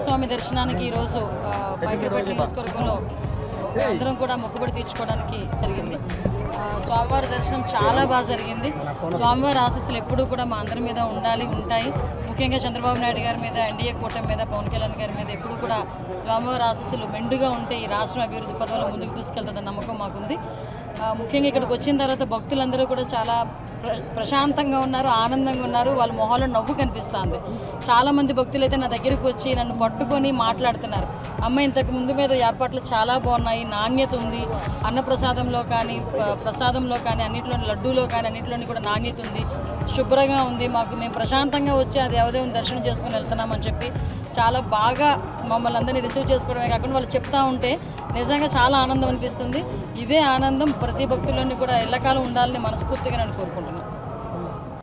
స్వామి దర్శనానికి ఈరోజు పైకిపేట నియోజకవర్గంలో అందరం కూడా మొక్కుబడి తీర్చుకోవడానికి జరిగింది. స్వామివారి దర్శనం చాలా బాగా జరిగింది. స్వామివారి ఆశీస్సులు ఎప్పుడూ కూడా మా అందరి మీద ఉంటాయి. ముఖ్యంగా చంద్రబాబు నాయుడు గారి మీద, ఎన్డీఏ కూటమి మీద, పవన్ కళ్యాణ్ గారి మీద ఎప్పుడూ కూడా స్వామివారి ఆశీస్సులు మెండుగా ఉంటే ఈ రాష్ట్రం అభివృద్ధి పథంలో ముందుకు తీసుకెళ్తుందన్న నమ్మకం మాకుంది. ముఖ్యంగా ఇక్కడికి వచ్చిన తర్వాత భక్తులందరూ కూడా చాలా ప్రశాంతంగా ఉన్నారు, ఆనందంగా ఉన్నారు. వాళ్ళ మొహాల్లో నవ్వు కనిపిస్తుంది. చాలామంది భక్తులు అయితే నా దగ్గరికి వచ్చి నన్ను పట్టుకొని మాట్లాడుతున్నారు. అమ్మ, ఇంతకు ముందు మీద ఏర్పాట్లు చాలా బాగున్నాయి, నాణ్యత ఉంది, అన్నప్రసాదంలో కానీ ప్రసాదంలో కానీ అన్నింటిలో, లడ్డూలో కానీ అన్నింటిలోని కూడా నాణ్యత ఉంది, శుభ్రంగా ఉంది, మేము ప్రశాంతంగా వచ్చి ఆ దేవదేవుని దర్శనం చేసుకుని వెళ్తున్నామని చెప్పి చాలా బాగా మమ్మల్ని అందరినీ రిసీవ్ చేసుకోవడమే కాకుండా వాళ్ళు చెప్తా ఉంటే నిజంగా చాలా ఆనందం అనిపిస్తుంది. ఇదే ఆనందం ప్రతి భక్తుల్లోని కూడా ఎల్లకాలం ఉండాలని మనస్ఫూర్తిగా నేను కోరుకుంటున్నాను.